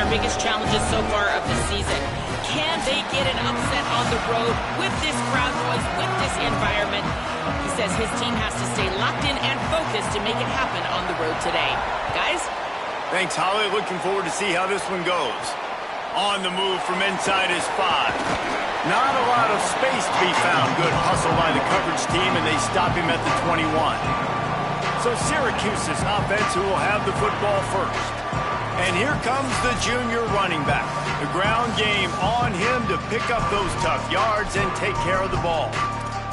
their biggest challenges so far of the season. Can they get an upset on the road with this crowd noise, with this environment? He says his team has to stay locked in and focused to make it happen on the road today. Guys? Thanks, Holly. Looking forward to see how this one goes. On the move from inside his 5. Not a lot of space to be found. Good hustle by the coverage team, and they stop him at the 21. So Syracuse's offense who will have the football first. And here comes the junior running back. The ground game on him to pick up those tough yards and take care of the ball.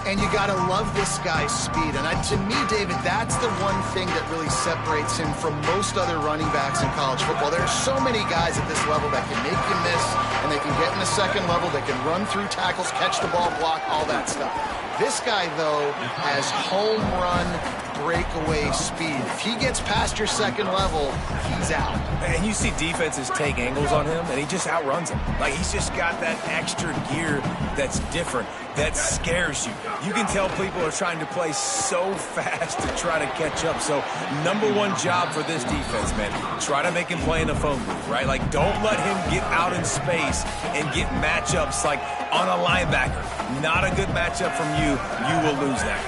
And you got to love this guy's speed. And to me, David, that's the one thing that really separates him from most other running backs in college football. There are so many guys at this level that can make you miss, and they can get in the second level, they can run through tackles, catch the ball, block, all that stuff. This guy, though, has home run breakaway speed. If he gets past your second level, he's out. And you see defenses take angles on him, and he just outruns them. Like, he's just got that extra gear that's different, that scares you. You can tell people are trying to play so fast to try to catch up. So, number one job for this defense, man, try to make him play in the phone booth, right? Like, don't let him get out in space and get matchups like on a linebacker. Not a good matchup from you. You will lose that.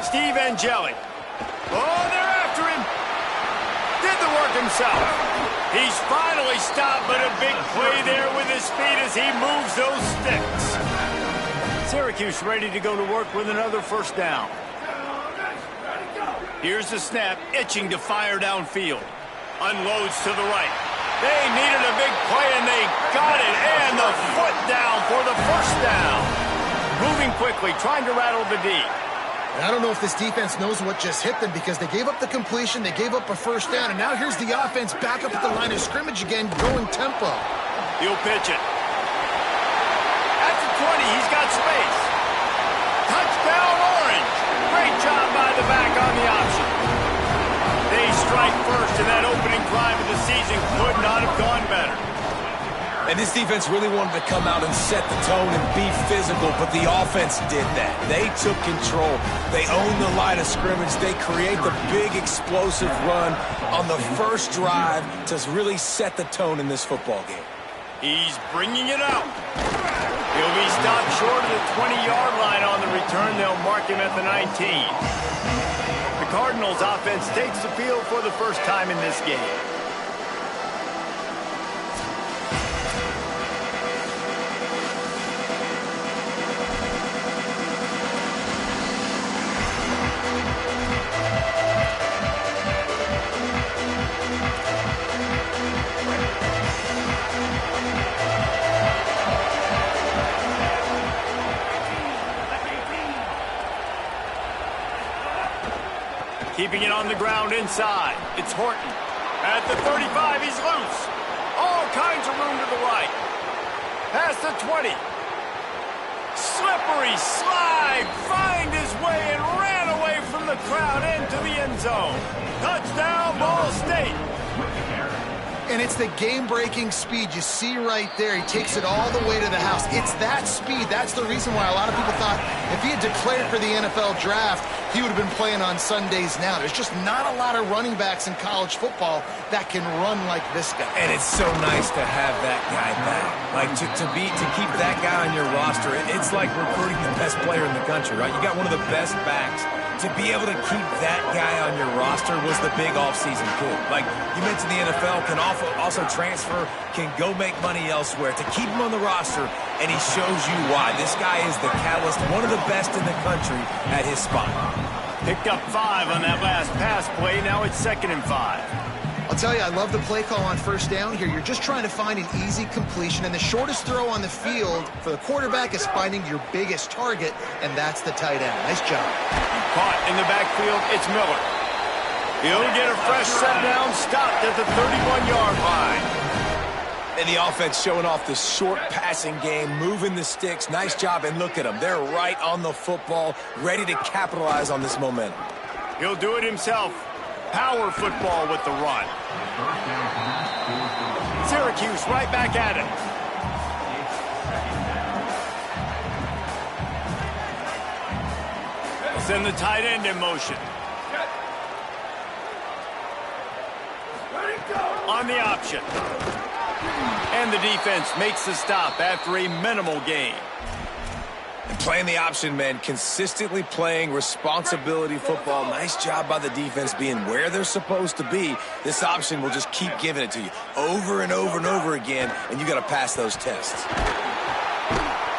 Steve Angeli. Oh, they're after him. Did the work himself. He's finally stopped, but a big play there with his speed as he moves those sticks. Syracuse ready to go to work with another first down. Here's the snap, itching to fire downfield. Unloads to the right. They needed a big play, and they got it. And the foot down for the first down. Moving quickly, trying to rattle the D. And I don't know if this defense knows what just hit them because they gave up the completion, they gave up a first down, and now here's the offense back up at the line of scrimmage again, going tempo. He'll pitch it. At the 20, he's got space. Touchdown, Orange. Great job by the back on the option. They strike first, and that opening drive of the season could not have gone better. And this defense really wanted to come out and set the tone and be physical, but the offense did that. They took control. They owned the line of scrimmage. They create the big explosive run on the first drive to really set the tone in this football game. He's bringing it out. He'll be stopped short of the 20-yard line on the return. They'll mark him at the 19. The Cardinals offense takes the field for the first time in this game. Keeping it on the ground inside. It's Horton. At the 35, he's loose. All kinds of room to the right. Past the 20. Slippery slide. Find his way and ran away from the crowd into the end zone. Touchdown, Ball State. And it's the game-breaking speed you see right there. He takes it all the way to the house. It's that speed. That's the reason why a lot of people thought if he had declared for the NFL draft, he would have been playing on Sundays now. There's just not a lot of running backs in college football that can run like this guy. And it's so nice to have that guy back. Like, to keep that guy on your roster, it's like recruiting the best player in the country, right? You got one of the best backs. To be able to keep that guy on your roster was the big offseason coup. Like, you mentioned the NFL can also transfer, can go make money elsewhere. To keep him on the roster, and he shows you why. This guy is the catalyst, one of the best in the country at his spot. Picked up 5 on that last pass play. Now it's 2nd and 5. I'll tell you, I love the play call on first down here. You're just trying to find an easy completion, and the shortest throw on the field for the quarterback is finding your biggest target, and that's the tight end. Nice job. Caught in the backfield, it's Miller. He'll get a fresh set down, stopped at the 31-yard line. And the offense showing off the short passing game, moving the sticks. Nice job, and look at them. They're right on the football, ready to capitalize on this momentum. He'll do it himself. Power football with the run. Syracuse right back at it. Send the tight end in motion. On the option. And the defense makes the stop after a minimal gain. And playing the option, man, consistently playing responsibility football. Nice job by the defense being where they're supposed to be. This option will just keep giving it to you over and over and over again, and you got to pass those tests.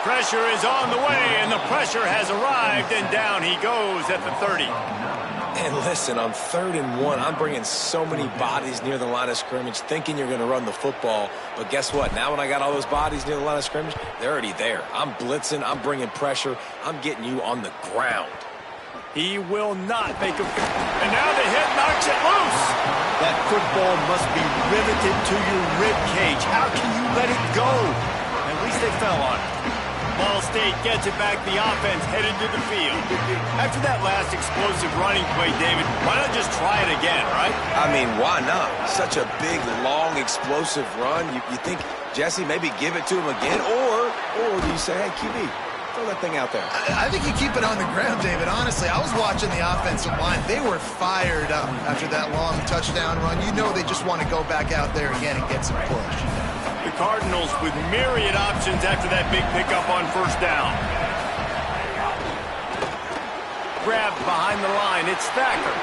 Pressure is on the way, and the pressure has arrived, and down he goes at the 30. And listen, on 3rd and 1, I'm bringing so many bodies near the line of scrimmage thinking you're going to run the football. But guess what? Now when I got all those bodies near the line of scrimmage, they're already there. I'm blitzing. I'm bringing pressure. I'm getting you on the ground. He will not make a... And now the hit knocks it loose. That football must be riveted to your rib cage. How can you let it go? At least they fell on it. Ball State gets it back. The offense headed to the field. After that last explosive running play, David, why not just try it again, right? I mean, why not? Such a big, long, explosive run. You think, Jesse, maybe give it to him again? Or do you say, hey, QB, throw that thing out there? I think you keep it on the ground, David. Honestly, I was watching the offensive line. They were fired up after that long touchdown run. You know they just want to go back out there again and get some push. The Cardinals with myriad options after that big pickup on 1st down. Grabbed behind the line. It's Thacker.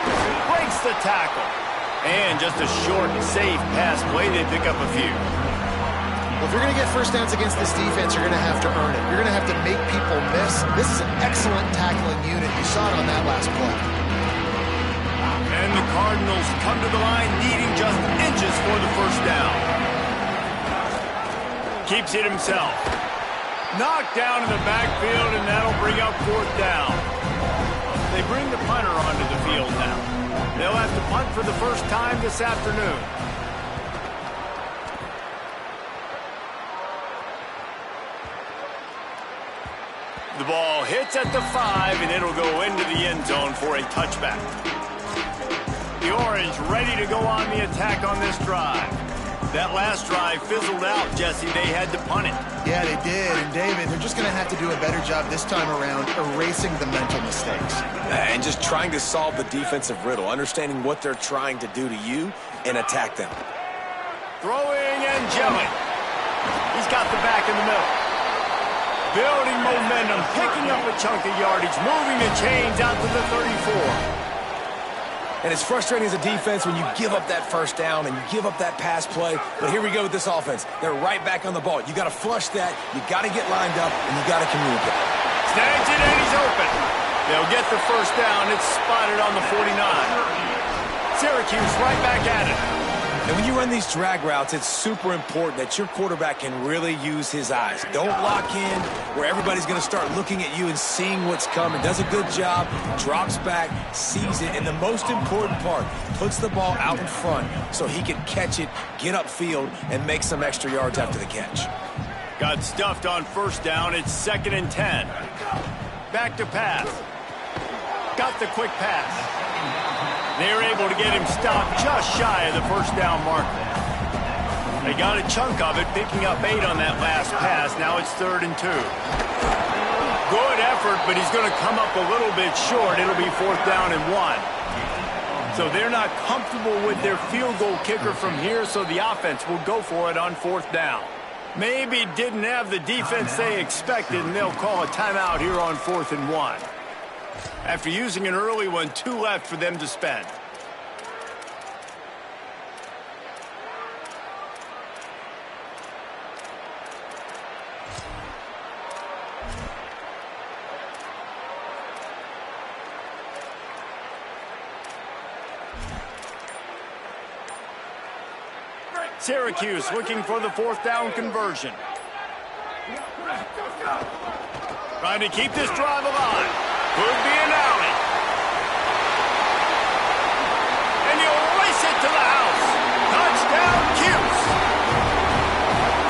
Breaks the tackle. And just a short, safe pass play. They pick up a few. Well, if you're going to get 1st downs against this defense, you're going to have to earn it. You're going to have to make people miss. This is an excellent tackling unit. You saw it on that last play. And the Cardinals come to the line needing just inches for the 1st down. Keeps it himself. Knocked down in the backfield, and that'll bring up 4th down. They bring the punter onto the field now. They'll have to punt for the first time this afternoon. The ball hits at the 5, and it'll go into the end zone for a touchback. The Orange ready to go on the attack on this drive. That last drive fizzled out, Jesse. They had to punt it. Yeah, they did. And, David, they're just going to have to do a better job this time around erasing the mental mistakes. And just trying to solve the defensive riddle, understanding what they're trying to do to you and attack them. Throwing and gelling. He's got the back in the middle. Building momentum, picking up a chunk of yardage, moving the chains out to the 34. And it's frustrating as a defense when you give up that 1st down and you give up that pass play. But here we go with this offense. They're right back on the ball. You got to flush that. You got to get lined up, and you got to communicate. Snags it, and he's open. They'll get the 1st down. It's spotted on the 49. Syracuse right back at it. And when you run these drag routes, it's super important that your quarterback can really use his eyes. Don't lock in where everybody's going to start looking at you and seeing what's coming. Does a good job, drops back, sees it, and the most important part, puts the ball out in front so he can catch it, get upfield, and make some extra yards after the catch. Got stuffed on 1st down. It's 2nd and 10. Back to pass. Got the quick pass. They're able to get him stopped just shy of the 1st down marker. They got a chunk of it, picking up 8 on that last pass. Now it's 3rd and 2. Good effort, but he's going to come up a little bit short. It'll be 4th down and 1. So they're not comfortable with their field goal kicker from here, so the offense will go for it on 4th down. Maybe didn't have the defense they expected, and they'll call a timeout here on 4th and 1. After using an early one, 2 left for them to spend. Syracuse looking for the 4th down conversion. Trying to keep this drive alive. Could be an alley. And he'll race it to the house. Touchdown, Cuse.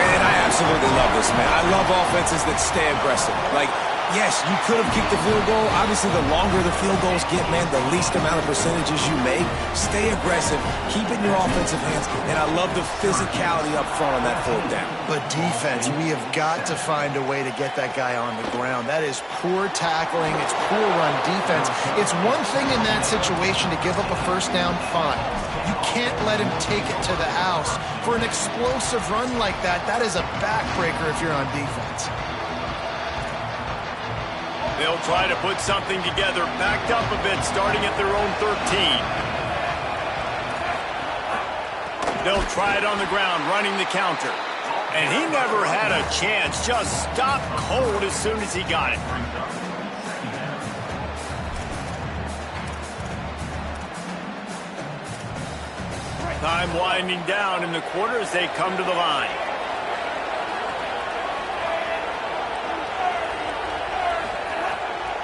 Man, I absolutely love this, man. I love offenses that stay aggressive. Like, yes, you could have kicked the field goal. Obviously, the longer the field goals get, man, the least amount of percentages you make. Stay aggressive. Keep it in your offensive hands. And I love the physicality up front on that 4th down. But defense, we have got to find a way to get that guy on the ground. That is poor tackling. It's poor run defense. It's one thing in that situation to give up a 1st down, fine. You can't let him take it to the house. For an explosive run like that, that is a backbreaker if you're on defense. They'll try to put something together, backed up a bit, starting at their own 13. They'll try it on the ground, running the counter. And he never had a chance, just stopped cold as soon as he got it. Time winding down in the quarter as they come to the line.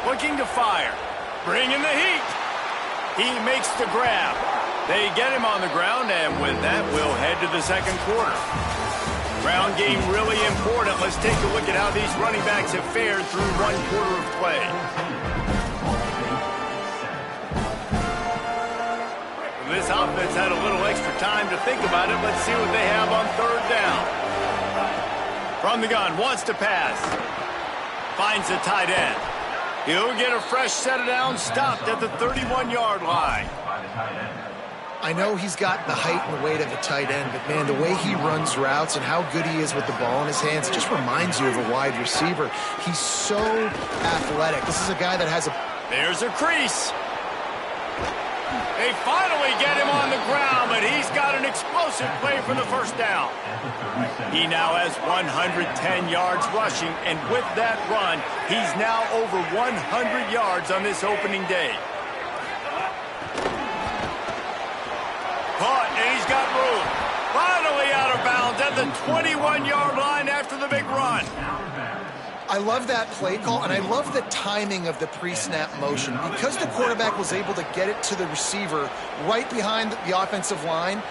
Looking to fire. Bringing the heat. He makes the grab. They get him on the ground, and with that, we'll head to the second quarter. Ground game really important. Let's take a look at how these running backs have fared through one quarter of play. This offense had a little extra time to think about it. Let's see what they have on third down. From the gun, wants to pass. Finds the tight end. He'll get a fresh set of downs, stopped at the 31-yard line. I know he's got the height and weight of a tight end, but, man, the way he runs routes and how good he is with the ball in his hands, it just reminds you of a wide receiver. He's so athletic. This is a guy that has a... There's a crease. They finally get him on the ground, but he's got an explosive play for the first down. He now has 110 yards rushing, and with that run, he's now over 100 yards on this opening day. Caught, and he's got room. Finally out of bounds at the 21-yard line after the big run. I love that play call, and I love the timing of the pre-snap motion. Because the quarterback was able to get it to the receiver right behind the offensive line,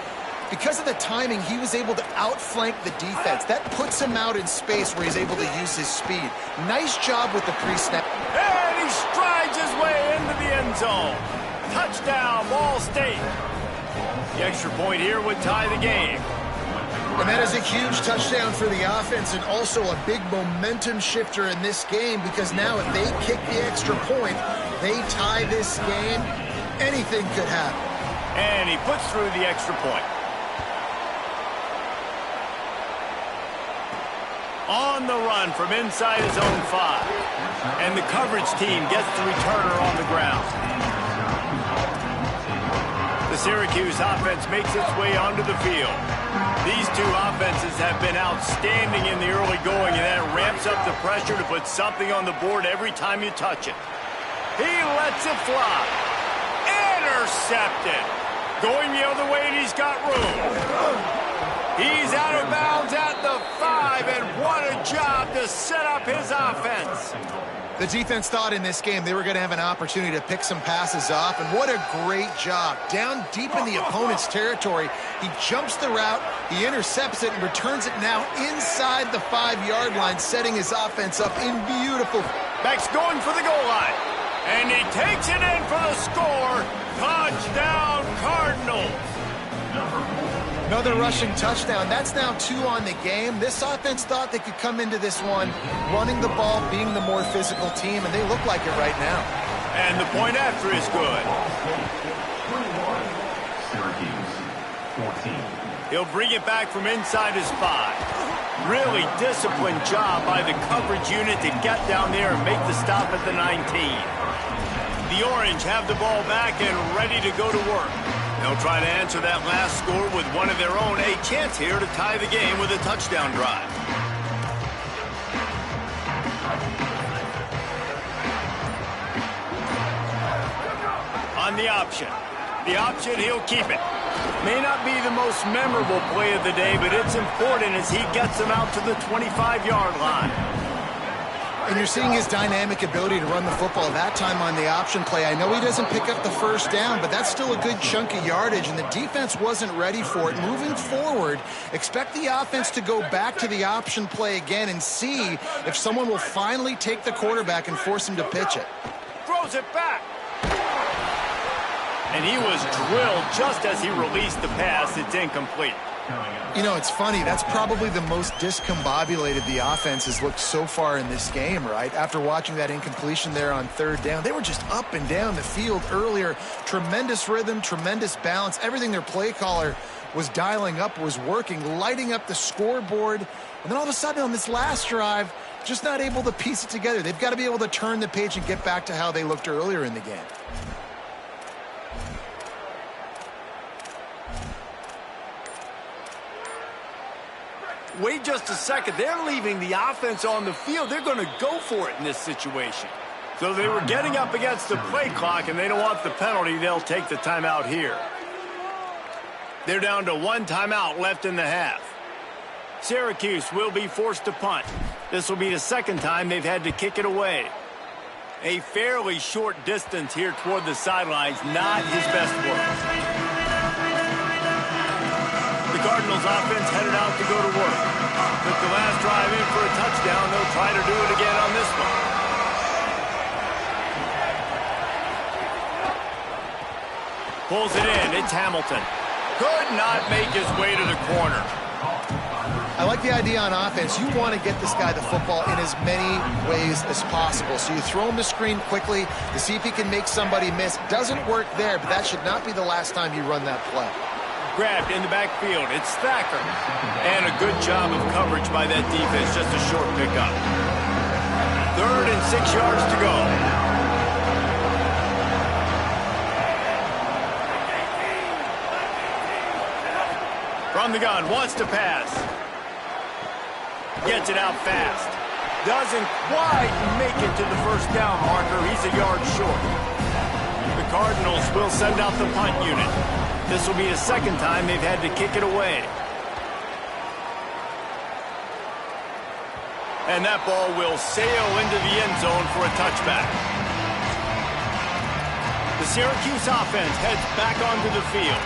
because of the timing, he was able to outflank the defense. That puts him out in space where he's able to use his speed. Nice job with the pre-snap. And he strides his way into the end zone. Touchdown, Ball State. The extra point here would tie the game. And that is a huge touchdown for the offense and also a big momentum shifter in this game, because now if they kick the extra point, they tie this game, anything could happen. And he puts through the extra point. On the run from inside his own 5. And the coverage team gets the returner on the ground. The Syracuse offense makes its way onto the field. These two offenses have been outstanding in the early going, and that ramps up the pressure to put something on the board every time you touch it. He lets it fly. Intercepted. Going the other way, and he's got room. He's out of bounds at the 5, and what a job to set up his offense. The defense thought in this game they were going to have an opportunity to pick some passes off, and what a great job. Down deep in the opponent's territory, he jumps the route, he intercepts it, and returns it now inside the 5-yard line, setting his offense up in beautiful. Back's going for the goal line, and he takes it in for the score. Touchdown, Cardinals. Another rushing touchdown. That's now 2 on the game. This offense thought they could come into this one running the ball, being the more physical team, and they look like it right now. And the point after is good. He'll bring it back from inside his 5. Really disciplined job by the coverage unit to get down there and make the stop at the 19. The Orange have the ball back and ready to go to work. They'll try to answer that last score with one of their own. A chance here to tie the game with a touchdown drive. On the option. The option, he'll keep it. May not be the most memorable play of the day, but it's important as he gets them out to the 25-yard line. And you're seeing his dynamic ability to run the football. That time on the option play, I know he doesn't pick up the first down, but that's still a good chunk of yardage, and the defense wasn't ready for it. Moving forward, expect the offense to go back to the option play again and see if someone will finally take the quarterback and force him to pitch it. Throws it back. And he was drilled just as he released the pass. It's incomplete. You know, it's funny. That's probably the most discombobulated the offense has looked so far in this game, right? After watching that incompletion there on third down, they were just up and down the field earlier. Tremendous rhythm, tremendous balance. Everything their play caller was dialing up was working, lighting up the scoreboard. And then all of a sudden on this last drive, just not able to piece it together. They've got to be able to turn the page and get back to how they looked earlier in the game. Wait just a second. They're leaving the offense on the field. They're going to go for it in this situation. So they were getting up against the play clock, and they don't want the penalty. They'll take the timeout here. They're down to one timeout left in the half. Syracuse will be forced to punt. This will be the second time they've had to kick it away. A fairly short distance here toward the sidelines, not his best work. The Cardinals offense headed out to go to work. Took the last drive in for a touchdown. They'll try to do it again on this one. Pulls it in. It's Hamilton. Could not make his way to the corner. I like the idea on offense. You want to get this guy the football in as many ways as possible. So you throw him the screen quickly to see if he can make somebody miss. Doesn't work there, but that should not be the last time you run that play. Grabbed in the backfield. It's Thacker. And a good job of coverage by that defense. Just a short pickup. 3rd and 6 yards to go. From the gun, wants to pass. Gets it out fast. Doesn't quite make it to the first down marker. He's a yard short. The Cardinals will send out the punt unit. This will be the second time they've had to kick it away. And that ball will sail into the end zone for a touchback. The Syracuse offense heads back onto the field.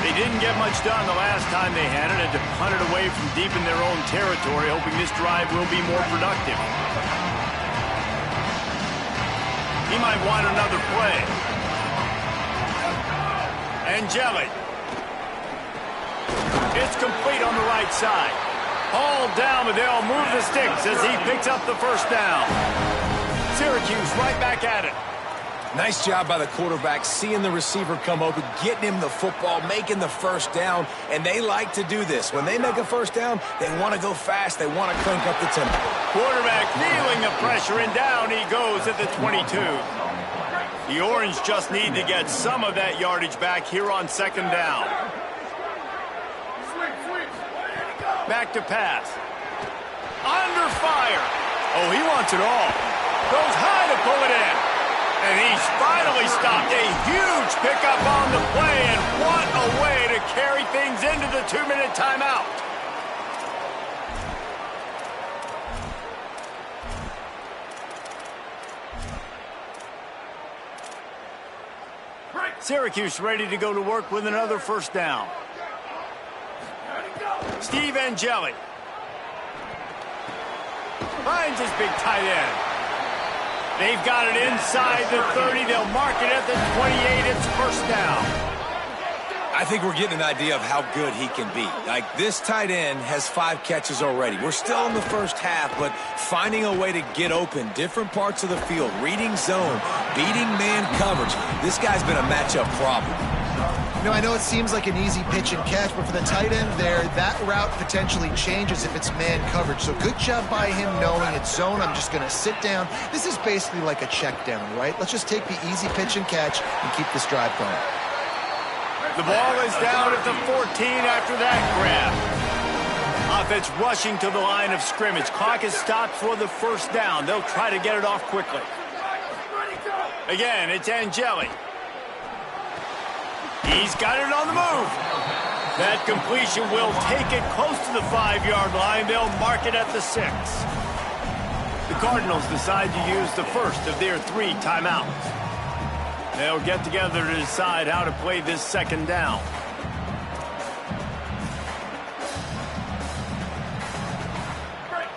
They didn't get much done the last time they had it. Had to punt it away from deep in their own territory, hoping this drive will be more productive. He might want another play. Angeli. It's complete on the right side. Hauled down, but they'll move the sticks as he picks up the first down. Syracuse right back at it. Nice job by the quarterback, seeing the receiver come open, getting him the football, making the first down, and they like to do this. When they make a first down, they want to go fast, they want to crank up the tempo. Quarterback feeling the pressure, and down he goes at the 22. The Orange just need to get some of that yardage back here on second down. Back to pass. Under fire. Oh, he wants it all. Goes high to pull it in. And he's finally stopped. A huge pickup on the play, and what a way to carry things into the 2-minute timeout. Syracuse ready to go to work with another first down. Steve Angeli finds his big tight end. They've got it inside the 30. They'll mark it at the 28. It's first down. I think we're getting an idea of how good he can be. Like, this tight end has 5 catches already. We're still in the first half, but finding a way to get open, different parts of the field, reading zone, beating man coverage. This guy's been a matchup problem. You know, I know it seems like an easy pitch and catch, but for the tight end there, that route potentially changes if it's man coverage. So good job by him knowing it's zone. I'm just going to sit down. This is basically like a check down, right? Let's just take the easy pitch and catch and keep this drive going. The ball is down at the 14 after that grab. Offense rushing to the line of scrimmage. Clock is stopped for the first down. They'll try to get it off quickly. Again, it's Angeli. He's got it on the move. That completion will take it close to the 5-yard line. They'll mark it at the 6. The Cardinals decide to use the first of their 3 timeouts. They'll get together to decide how to play this second down.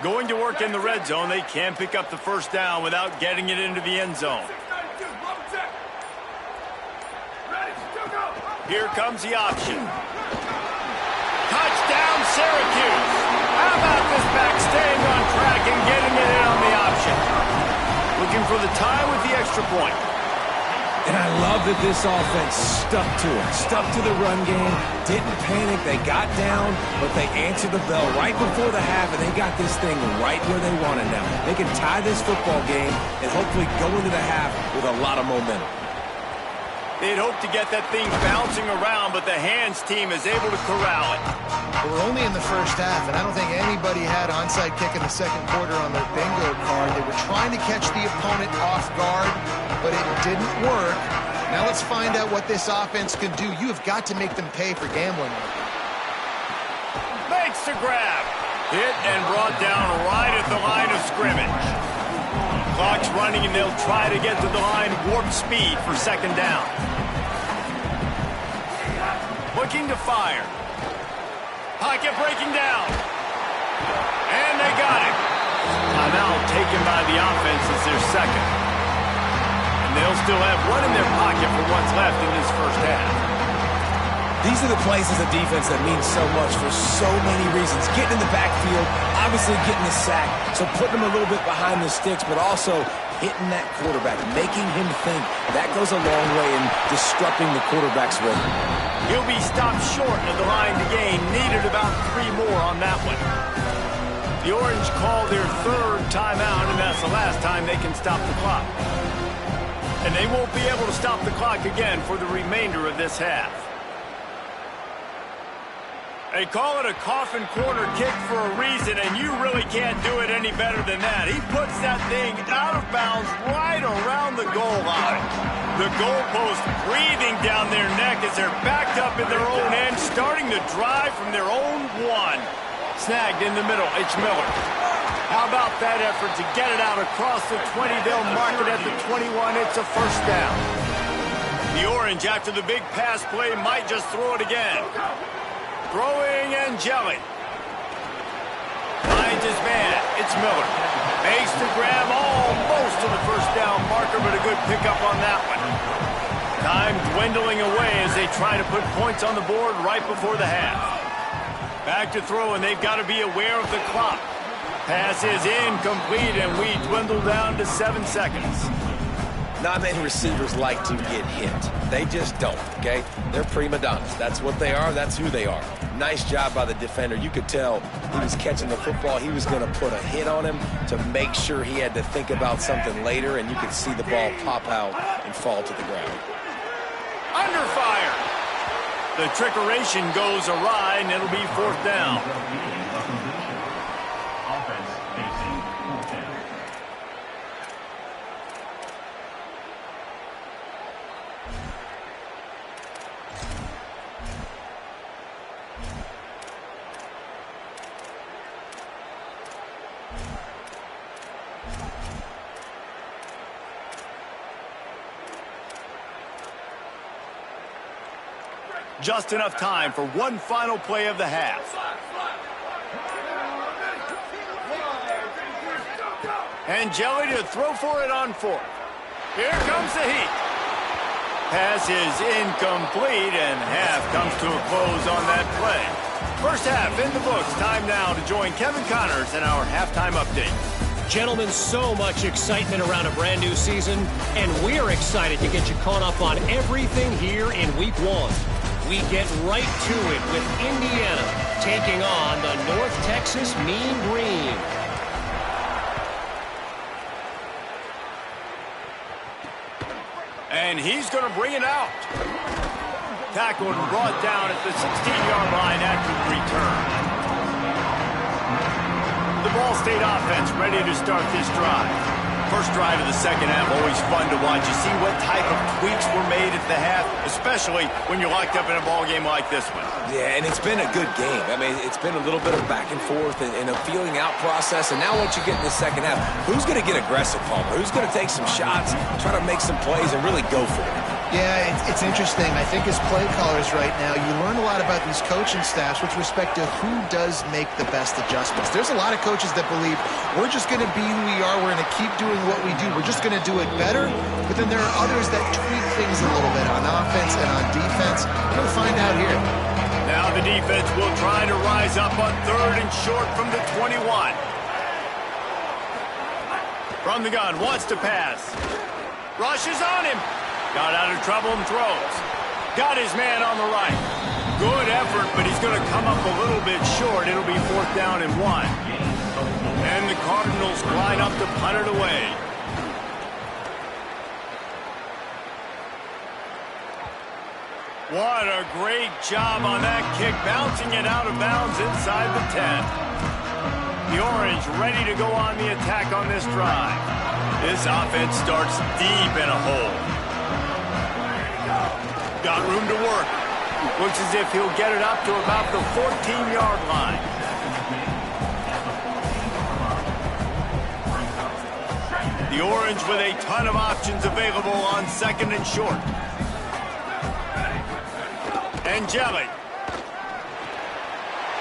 Going to work in the red zone. They can't pick up the first down without getting it into the end zone. Here comes the option. Touchdown, Syracuse. How about this back staying on track and getting it in on the option? Looking for the tie with the extra point. And I love that this offense stuck to it, stuck to the run game, didn't panic. They got down, but they answered the bell right before the half, and they got this thing right where they want it now. They can tie this football game and hopefully go into the half with a lot of momentum. They'd hope to get that thing bouncing around, but the hands team is able to corral it. We're only in the first half, and I don't think anybody had onside kick in the second quarter on their bingo card. They were trying to catch the opponent off guard, but it didn't work. Now let's find out what this offense can do. You have got to make them pay for gambling. Makes the grab. Hit and brought down right at the line of scrimmage. Clock's running, and they'll try to get to the line warp speed for second down. Looking to fire. Pocket breaking down. And they got it. Timeout taken by the offense as their second. And they'll still have one in their pocket for what's left in this first half. These are the plays as a defense that mean so much for so many reasons. Getting in the backfield, obviously getting the sack, so putting them a little bit behind the sticks, but also hitting that quarterback, making him think. That goes a long way in disrupting the quarterback's rhythm. He'll be stopped short of the line to gain. Needed about 3 more on that one. The Orange call their third timeout, and that's the last time they can stop the clock. And they won't be able to stop the clock again for the remainder of this half. They call it a coffin corner kick for a reason, and you really can't do it any better than that. He puts that thing out of bounds right around the goal line. The goalpost breathing down their neck as they're backed up in their own end, starting to drive from their own one. Snagged in the middle, it's Miller. How about that effort to get it out across the 20? They'll mark it at the 21. It's a first down. The Orange, after the big pass play, might just throw it again. Throwing and jelly. Finds his man. It's Miller. Makes the grab almost to the first down marker, but a good pickup on that one. Time dwindling away as they try to put points on the board right before the half. Back to throw, and they've got to be aware of the clock. Pass is incomplete, and we dwindle down to 7 seconds. Not many receivers like to get hit. They just don't, okay? They're prima donnas. That's what they are. That's who they are. Nice job by the defender. You could tell he was catching the football. He was going to put a hit on him to make sure he had to think about something later, and you could see the ball pop out and fall to the ground. Under fire. The trickeration goes awry, and it'll be fourth down. Just enough time for one final play of the half. And Jelly to throw for it on fourth. Here comes the heat. Pass is incomplete, and half comes to a close on that play. First half in the books. Time now to join Kevin Connors in our halftime update. Gentlemen, so much excitement around a brand new season, and we're excited to get you caught up on everything here in Week 1. We get right to it with Indiana taking on the North Texas Mean Green. And he's going to bring it out. Tackled and brought down at the 16-yard line after the return. The Ball State offense ready to start this drive. First drive of the second half, always fun to watch. You see what type of tweaks were made at the half, especially when you're locked up in a ball game like this one. Yeah, and it's been a good game. I mean, it's been a little bit of back and forth and a feeling out process. And now once you get in the second half, who's going to get aggressive, Palmer? Who's going to take some shots, try to make some plays, and really go for it? Yeah, it's interesting. I think as play callers right now, you learn a lot about these coaching staffs with respect to who does make the best adjustments. There's a lot of coaches that believe we're just going to be who we are. We're going to keep doing what we do. We're just going to do it better. But then there are others that tweak things a little bit on offense and on defense. We're going to find out here. Now The defense will try to rise up on 3rd and short from the 21. From the gun, wants to pass. Rushes on him. Got out of trouble and throws. Got his man on the right. Good effort, but he's going to come up a little bit short. It'll be 4th down and 1. And the Cardinals line up to punt it away. What a great job on that kick, bouncing it out of bounds inside the 10. The Orange ready to go on the attack on this drive. This offense starts deep in a hole. Got room to work. Looks as if he'll get it up to about the 14-yard line. The Orange with a ton of options available on 2nd and short. Angeli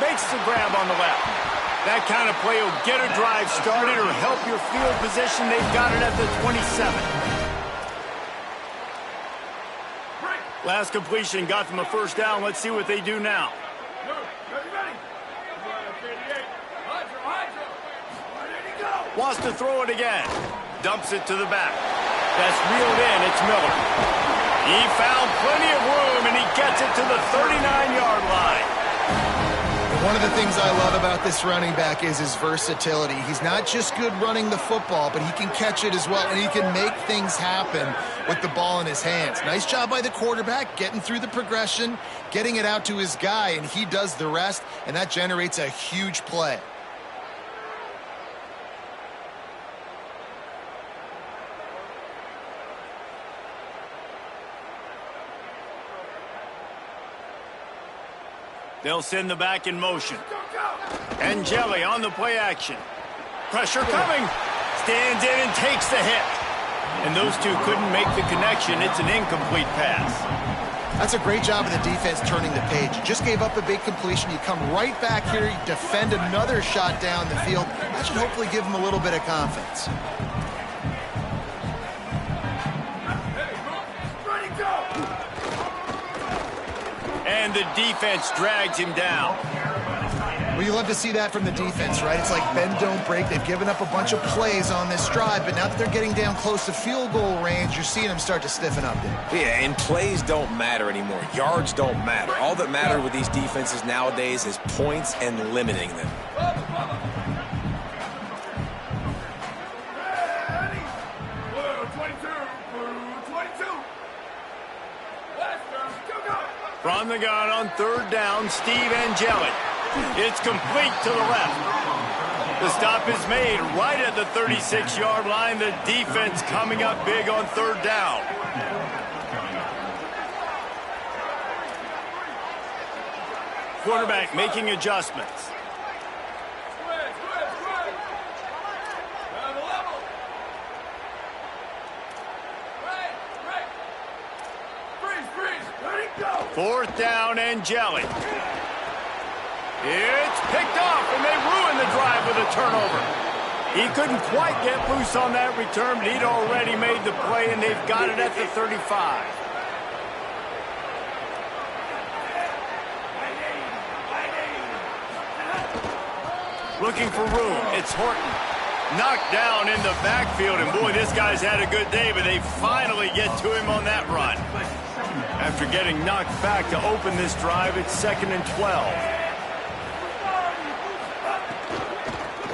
makes the grab on the left. That kind of play will get a drive started or help your field position. They've got it at the 27. Last completion got them a 1st down. Let's see what they do now. Wants to throw it again. Dumps it to the back. That's reeled in. It's Miller. He found plenty of room, and he gets it to the 39-yard line. One of the things I love about this running back is his versatility. He's not just good running the football, but he can catch it as well, and he can make things happen with the ball in his hands. Nice job by the quarterback, getting through the progression, getting it out to his guy, and he does the rest, and that generates a huge play. They'll send the back in motion. Angeli on the play action. Pressure coming. Stands in and takes the hit. And those two couldn't make the connection. It's an incomplete pass. That's a great job of the defense turning the page. You just gave up a big completion. You come right back here, you defend another shot down the field. That should hopefully give them a little bit of confidence. And the defense drags him down. Well, you love to see that from the defense, right? It's like bend, don't break. They've given up a bunch of plays on this drive, but now that they're getting down close to field goal range, you're seeing them start to stiffen up there. Yeah, and plays don't matter anymore. Yards don't matter. All that matters with these defenses nowadays is points and limiting them. From the gun on 3rd down, Steve Angeli. It's complete to the left. The stop is made right at the 36-yard line. The defense coming up big on 3rd down. Quarterback making adjustments. Fourth down, Angeli. It's picked off, and they ruin the drive with a turnover. He couldn't quite get loose on that return, but he'd already made the play, and they've got it at the 35. Looking for room. It's Horton. Knocked down in the backfield, and boy, this guy's had a good day, but they finally get to him on that run. After getting knocked back to open this drive, it's 2nd and 12.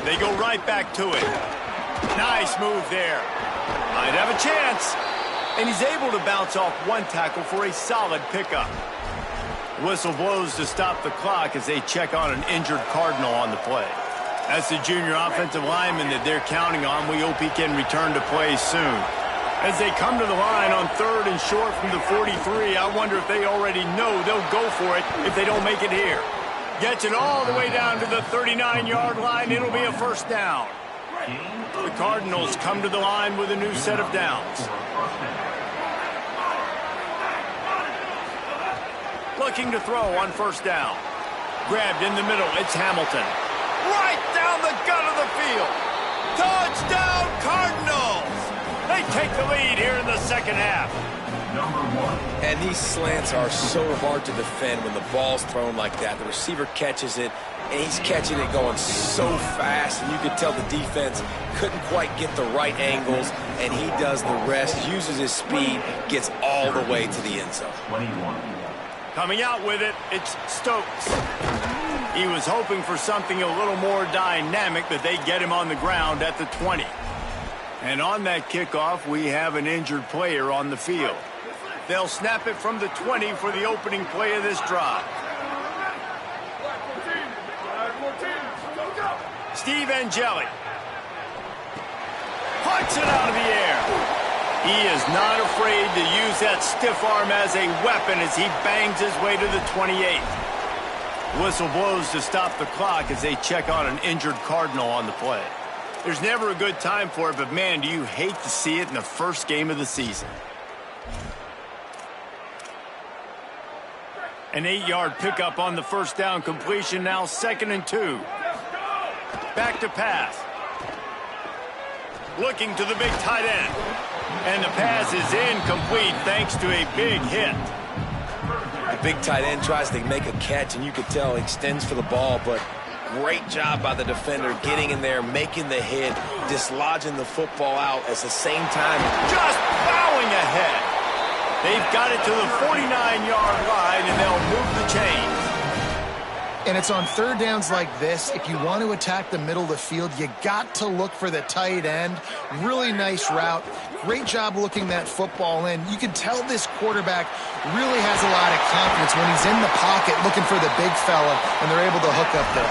They go right back to it. Nice move there. Might have a chance. And he's able to bounce off one tackle for a solid pickup. Whistle blows to stop the clock as they check on an injured Cardinal on the play. That's the junior offensive lineman that they're counting on. We hope he can return to play soon. As they come to the line on 3rd and short from the 43, I wonder if they already know they'll go for it if they don't make it here. Gets it all the way down to the 39-yard line. It'll be a 1st down. The Cardinals come to the line with a new set of downs. Looking to throw on 1st down. Grabbed in the middle. It's Hamilton. Right down the gut of the field. Touchdown, Cardinals! They take the lead here in the 2nd half. And these slants are so hard to defend when the ball's thrown like that. The receiver catches it, and he's catching it going so fast, and you could tell the defense couldn't quite get the right angles, and he does the rest, uses his speed, gets all the way to the end zone. Coming out with it, it's Stokes. He was hoping for something a little more dynamic, but they get him on the ground at the 20. And on that kickoff, we have an injured player on the field. They'll snap it from the 20 for the opening play of this drive. Steve Angeli punts it out of the air. He is not afraid to use that stiff arm as a weapon as he bangs his way to the 28. Whistle blows to stop the clock as they check on an injured Cardinal on the play. There's never a good time for it, but man, do you hate to see it in the first game of the season. An 8-yard pickup on the first down completion, now 2nd and 2. Back to pass. Looking to the big tight end. And the pass is incomplete thanks to a big hit. The big tight end tries to make a catch, and you could tell he extends for the ball, but great job by the defender getting in there, making the hit, dislodging the football out at the same time. Just plowing ahead. They've got it to the 49-yard line, and they'll move the chains. And it's on third downs like this, if you want to attack the middle of the field, you got to look for the tight end. Really nice route. Great job looking that football in. You can tell this quarterback really has a lot of confidence when he's in the pocket looking for the big fella, and they're able to hook up there.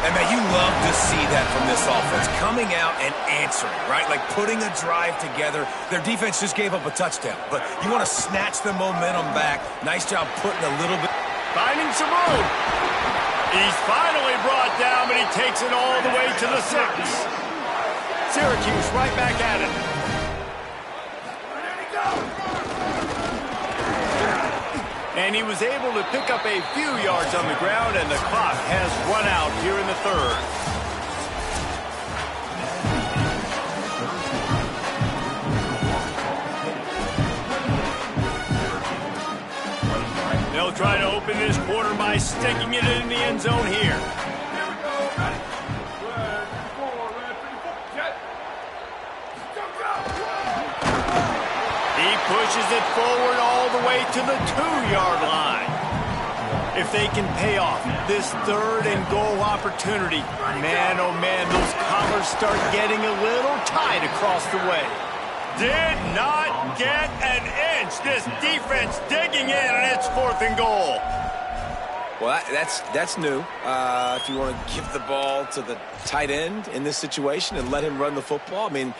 And, man, you love to see that from this offense, coming out and answering, right? Like putting a drive together. Their defense just gave up a touchdown, but you want to snatch the momentum back. Nice job putting a little bit. Finding some room. He's finally brought down, but he takes it all the way to the 6. Syracuse right back at it. And he was able to pick up a few yards on the ground, and the clock has run out here in the 3rd. They'll try to open this quarter by sticking it in the end zone here. He pushes it forward all the way to the 2-yard line. If they can pay off this 3rd and goal opportunity, man, oh man, those collars start getting a little tight across the way. Did not get an inch. This defense digging in, and it's 4th and goal. Well, that's new. If you want to give the ball to the tight end in this situation and let him run the football, I mean,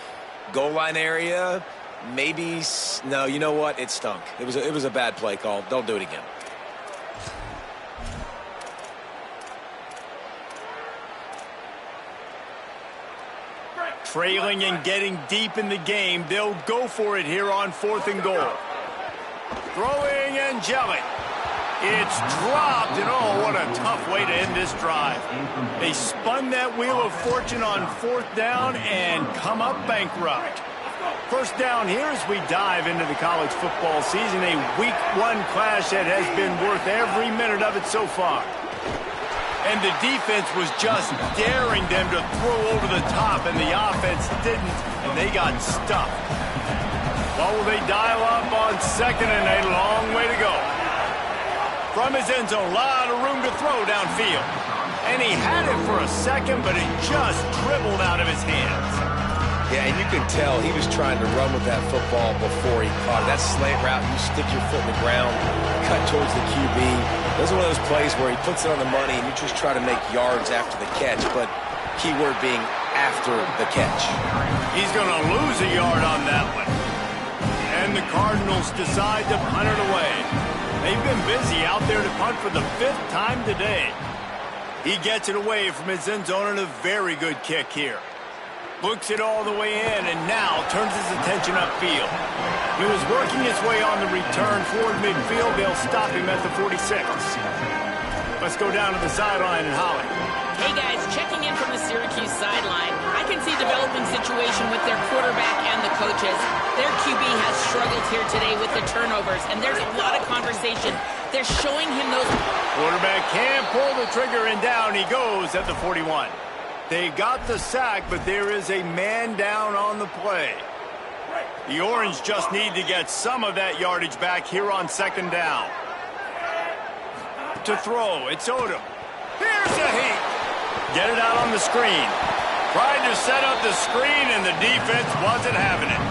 goal line area, maybe. No, you know what? It stunk. It was a bad play call. Don't do it again. Trailing and getting deep in the game, they'll go for it here on 4th and goal. Throwing Angeli. It's dropped, and oh, what a tough way to end this drive. They spun that wheel of fortune on 4th down and come up bankrupt. First down here as we dive into the college football season, a week 1 clash that has been worth every minute of it so far. And the defense was just daring them to throw over the top, and the offense didn't, and they got stuffed. Well, will they dial up on 2nd and a long way to go? From his end zone, a lot of room to throw downfield. And he had it for a second, but it just dribbled out of his hands. Yeah, and you can tell he was trying to run with that football before he caught it. That slant route, you stick your foot in the ground, cut towards the QB. Those are one of those plays where he puts it on the money and you just try to make yards after the catch, but keyword being after the catch. He's going to lose a yard on that one. And the Cardinals decide to punt it away. They've been busy out there to punt for the 5th time today. He gets it away from his end zone, and a very good kick here. Looks it all the way in, and now turns his attention upfield. He was working his way on the return toward midfield. They'll stop him at the 46. Let's go down to the sideline and Holly. Hey guys, checking in from the Syracuse sideline. I can see developing situation with their quarterback and the coaches. Their QB has struggled here today with the turnovers, and there's a lot of conversation. They're showing him those... Quarterback can't pull the trigger, and down he goes at the 41. They got the sack, but there is a man down on the play. The Orange just need to get some of that yardage back here on second down. To throw, it's Odom. Here's a heat. Get it out on the screen. Tried to set up the screen, and the defense wasn't having it.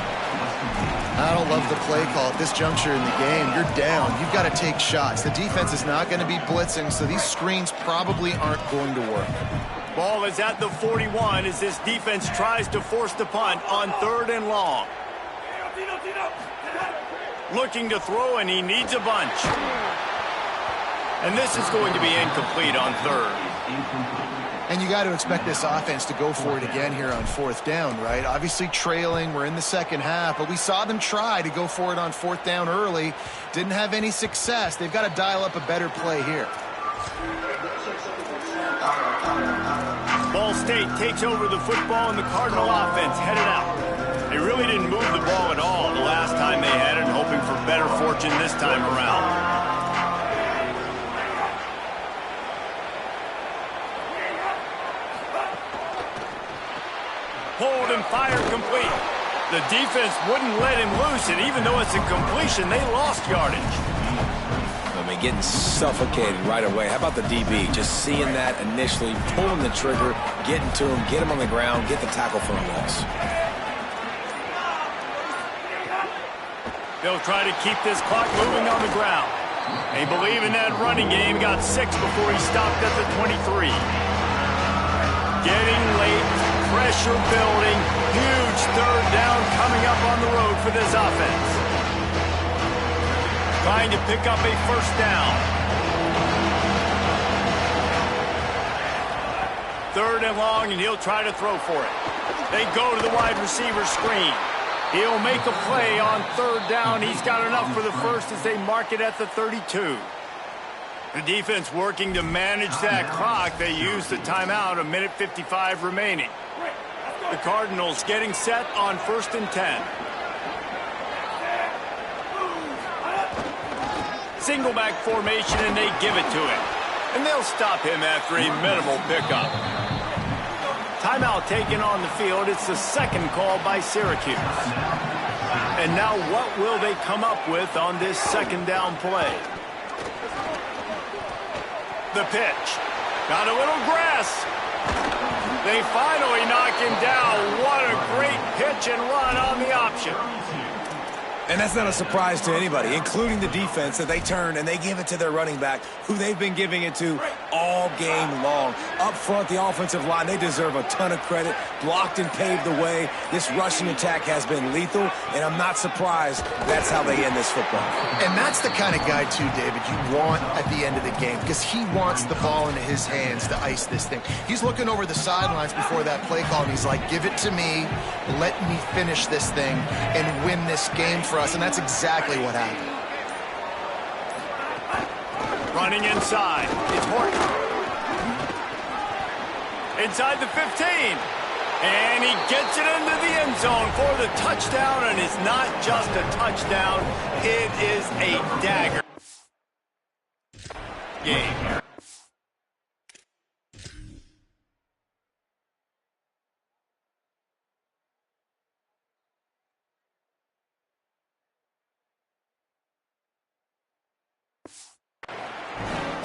I don't love the play call at this juncture in the game. You're down. You've got to take shots. The defense is not going to be blitzing, so these screens probably aren't going to work. Ball is at the 41 as this defense tries to force the punt on 3rd and long. Looking to throw, and he needs a bunch. And this is going to be incomplete on 3rd. And you got to expect this offense to go for it again here on 4th down, right? Obviously trailing, we're in the second half, but we saw them try to go for it on 4th down early. Didn't have any success. They've got to dial up a better play here. Ball State takes over the football, and the Cardinal offense headed out. They really didn't move the ball at all the last time they had it, hoping for better fortune this time around. Hold and fire complete. The defense wouldn't let him loose, and even though it's a completion, they lost yardage. I mean, getting suffocated right away. How about the DB? Just seeing that initially, pulling the trigger, getting to him, get him on the ground, get the tackle for a loss. They'll try to keep this clock moving on the ground. They believe in that running game. Got 6 before he stopped at the 23. Getting late. Pressure building. Huge 3rd down coming up on the road for this offense. Trying to pick up a 1st down. 3rd and long, and he'll try to throw for it. They go to the wide receiver screen. He'll make a play on 3rd down. He's got enough for the first as they mark it at the 32. The defense working to manage that clock. They use the timeout, 1:55 remaining. The Cardinals getting set on 1st and 10. Single back formation, and they give it to him. And they'll stop him after a minimal pickup. Timeout taken on the field. It's the second call by Syracuse. And now what will they come up with on this 2nd down play? The pitch. Got a little grass. They finally knock him down. What a great pitch and run on the option. And that's not a surprise to anybody, including the defense, that they turn and they give it to their running back, who they've been giving it to all game long. Up front, the offensive line, they deserve a ton of credit. Blocked and paved the way. This rushing attack has been lethal, and I'm not surprised that's how they end this football. And that's the kind of guy, too, David, you want at the end of the game, because he wants the ball into his hands to ice this thing. He's looking over the sidelines before that play call, and he's like, give it to me, let me finish this thing, and win this game for us, and that's exactly what happened. Running inside, it's Horton. Inside the 15. And he gets it into the end zone for the touchdown, and it's not just a touchdown, it is a dagger game.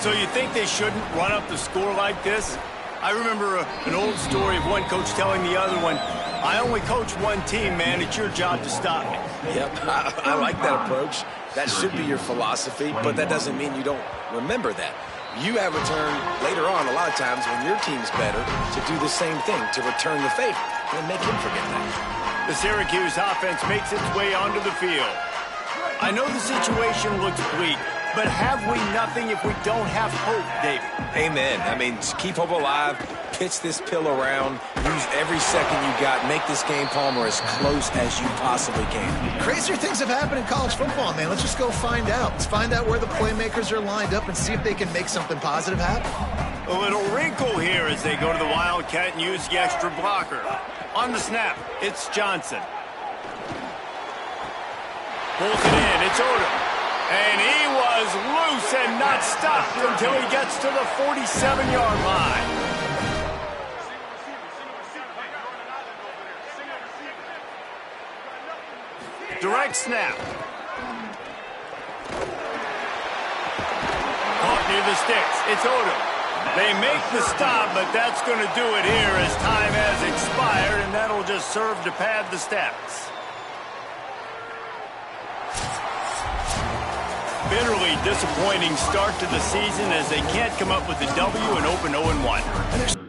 So you think they shouldn't run up the score like this? I remember an old story of one coach telling the other one, I only coach one team, man. It's your job to stop me. Yep, I like that approach. That should be your philosophy, but that doesn't mean you don't remember that. You have returned later on a lot of times when your team's better to do the same thing, to return the favor, and make him forget that. The Syracuse offense makes its way onto the field. I know the situation looks bleak, but have we nothing if we don't have hope, David? Amen. I mean, keep hope alive, pitch this pill around, use every second you got, make this game, Palmer, as close as you possibly can. Crazier things have happened in college football, man. Let's just go find out. Let's find out where the playmakers are lined up and see if they can make something positive happen. A little wrinkle here as they go to the Wildcat and use the extra blocker. On the snap, it's Johnson. Pulls it in, it's Odom. And he was loose and not stopped until he gets to the 47-yard line. Direct snap. Caught near the sticks, it's Odom. They make the stop, but that's going to do it here as time has expired, and that'll just serve to pad the stats. Bitterly disappointing start to the season as they can't come up with a W and open 0-1.